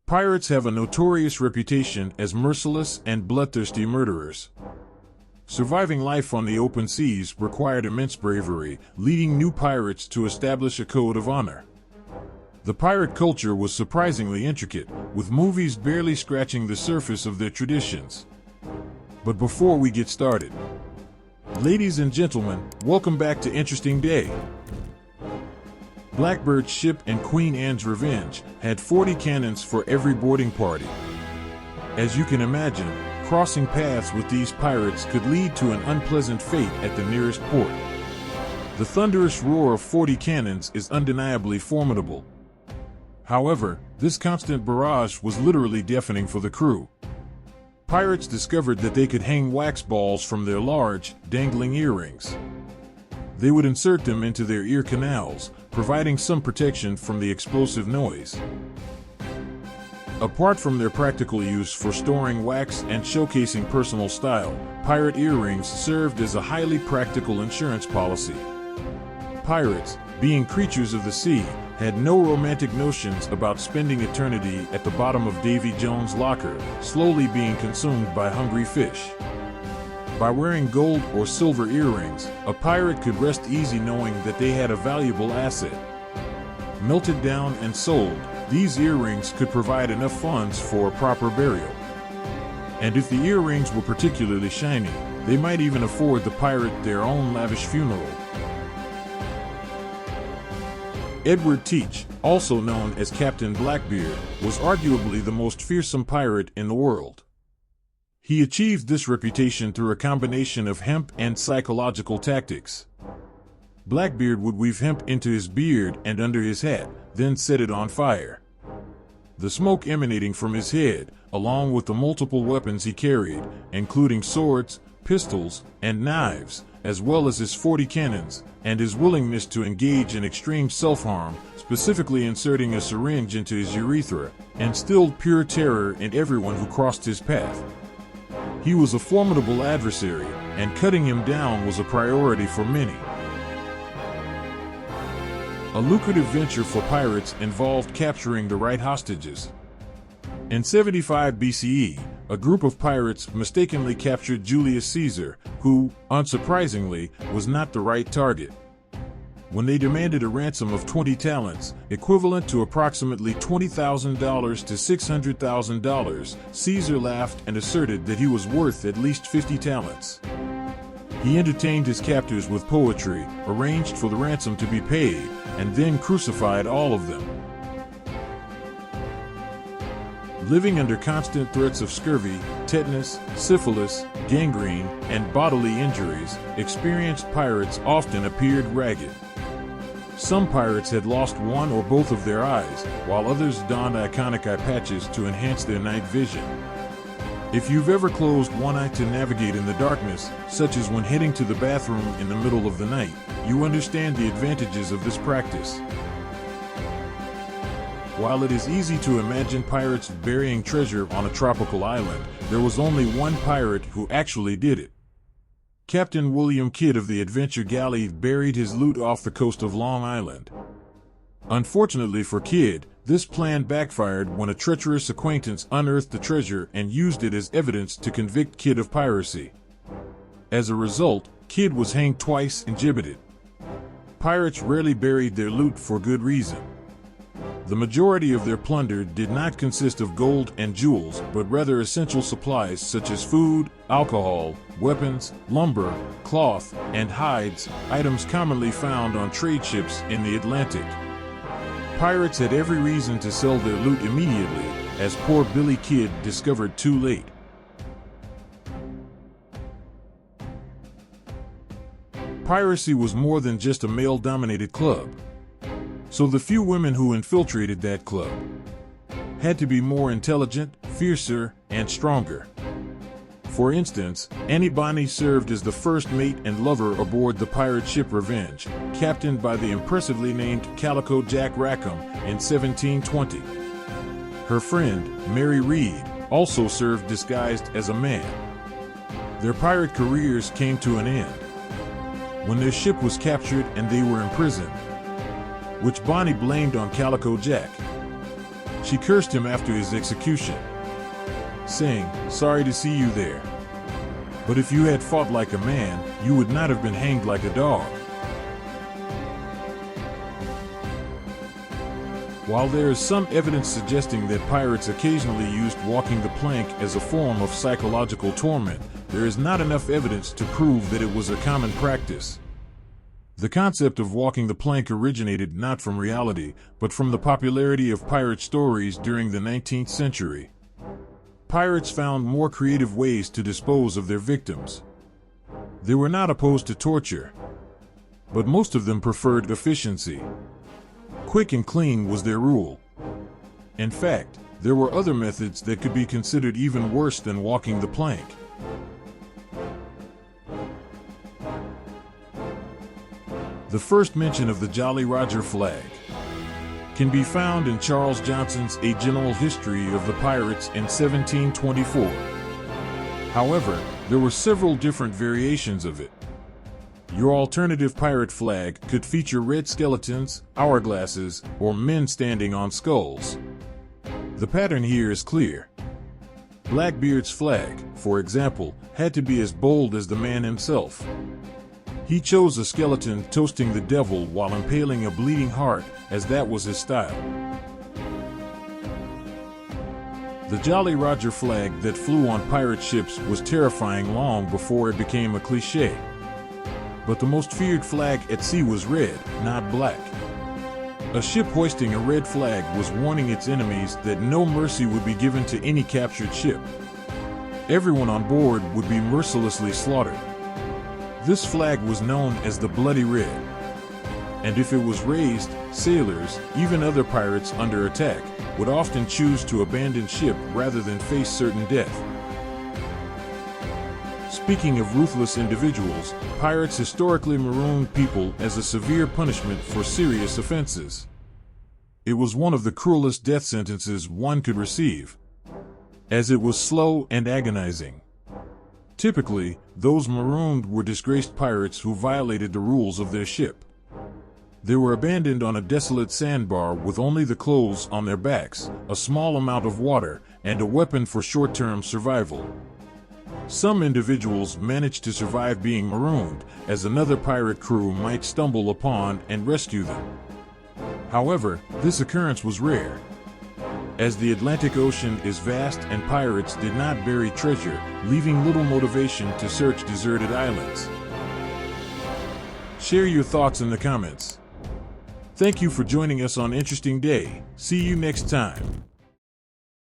Pirates have a notorious reputation as merciless and bloodthirsty murderers. Surviving life on the open seas required immense bravery, leading new pirates to establish a code of honor. The pirate culture was surprisingly intricate, with movies barely scratching the surface of their traditions. But before we get started, ladies and gentlemen, welcome back to Interesting Day. Blackbeard's ship and Queen Anne's Revenge had 40 cannons for every boarding party. As you can imagine, crossing paths with these pirates could lead to an unpleasant fate at the nearest port. The thunderous roar of 40 cannons is undeniably formidable. However, this constant barrage was literally deafening for the crew. Pirates discovered that they could hang wax balls from their large, dangling earrings. They would insert them into their ear canals, providing some protection from the explosive noise. Apart from their practical use for storing wax and showcasing personal style, pirate earrings served as a highly practical insurance policy. Pirates, being creatures of the sea, had no romantic notions about spending eternity at the bottom of Davy Jones' locker, slowly being consumed by hungry fish. By wearing gold or silver earrings, a pirate could rest easy knowing that they had a valuable asset. Melted down and sold, these earrings could provide enough funds for a proper burial. And if the earrings were particularly shiny, they might even afford the pirate their own lavish funeral. Edward Teach, also known as Captain Blackbeard, was arguably the most fearsome pirate in the world. He achieved this reputation through a combination of hemp and psychological tactics. Blackbeard would weave hemp into his beard and under his hat, then set it on fire. The smoke emanating from his head, along with the multiple weapons he carried, including swords, pistols, and knives, as well as his 40 cannons, and his willingness to engage in extreme self-harm, specifically inserting a syringe into his urethra, instilled pure terror in everyone who crossed his path. He was a formidable adversary, and cutting him down was a priority for many. A lucrative venture for pirates involved capturing the right hostages. In 75 BCE, a group of pirates mistakenly captured Julius Caesar, who, unsurprisingly, was not the right target. When they demanded a ransom of 20 talents, equivalent to approximately $20,000 to $600,000, Caesar laughed and asserted that he was worth at least 50 talents. He entertained his captors with poetry, arranged for the ransom to be paid, and then crucified all of them. Living under constant threats of scurvy, tetanus, syphilis, gangrene, and bodily injuries, experienced pirates often appeared ragged. Some pirates had lost one or both of their eyes, while others donned iconic eye patches to enhance their night vision. If you've ever closed one eye to navigate in the darkness, such as when heading to the bathroom in the middle of the night, you understand the advantages of this practice. While it is easy to imagine pirates burying treasure on a tropical island, there was only one pirate who actually did it. Captain William Kidd of the Adventure Galley buried his loot off the coast of Long Island. Unfortunately for Kidd, this plan backfired when a treacherous acquaintance unearthed the treasure and used it as evidence to convict Kidd of piracy. As a result, Kidd was hanged twice and gibbeted. Pirates rarely buried their loot for good reason. The majority of their plunder did not consist of gold and jewels, but rather essential supplies such as food, alcohol, weapons, lumber, cloth, and hides, items commonly found on trade ships in the Atlantic. Pirates had every reason to sell their loot immediately, as poor Billy Kidd discovered too late. Piracy was more than just a male-dominated club. So the few women who infiltrated that club had to be more intelligent, fiercer, and stronger. For instance, Annie Bonny served as the first mate and lover aboard the pirate ship Revenge, captained by the impressively named Calico Jack Rackham in 1720. Her friend, Mary Read, also served disguised as a man. Their pirate careers came to an end when their ship was captured and they were imprisoned, which Bonny blamed on Calico Jack. She cursed him after his execution, saying, "Sorry to see you there. But if you had fought like a man, you would not have been hanged like a dog." While there is some evidence suggesting that pirates occasionally used walking the plank as a form of psychological torment, there is not enough evidence to prove that it was a common practice. The concept of walking the plank originated not from reality, but from the popularity of pirate stories during the 19th century. Pirates found more creative ways to dispose of their victims. They were not opposed to torture, but most of them preferred efficiency. Quick and clean was their rule. In fact, there were other methods that could be considered even worse than walking the plank. The first mention of the Jolly Roger flag can be found in Charles Johnson's A General History of the Pirates in 1724. However, there were several different variations of it. Your alternative pirate flag could feature red skeletons, hourglasses, or men standing on skulls. The pattern here is clear. Blackbeard's flag, for example, had to be as bold as the man himself. He chose a skeleton toasting the devil while impaling a bleeding heart, as that was his style. The Jolly Roger flag that flew on pirate ships was terrifying long before it became a cliché. But the most feared flag at sea was red, not black. A ship hoisting a red flag was warning its enemies that no mercy would be given to any captured ship. Everyone on board would be mercilessly slaughtered. This flag was known as the Bloody Red. And if it was raised, sailors, even other pirates under attack, would often choose to abandon ship rather than face certain death. Speaking of ruthless individuals, pirates historically marooned people as a severe punishment for serious offenses. It was one of the cruelest death sentences one could receive, as it was slow and agonizing. Typically, those marooned were disgraced pirates who violated the rules of their ship. They were abandoned on a desolate sandbar with only the clothes on their backs, a small amount of water, and a weapon for short-term survival. Some individuals managed to survive being marooned, as another pirate crew might stumble upon and rescue them. However, this occurrence was rare, as the Atlantic Ocean is vast and pirates did not bury treasure, leaving little motivation to search deserted islands. Share your thoughts in the comments. Thank you for joining us on Interesting Day. See you next time.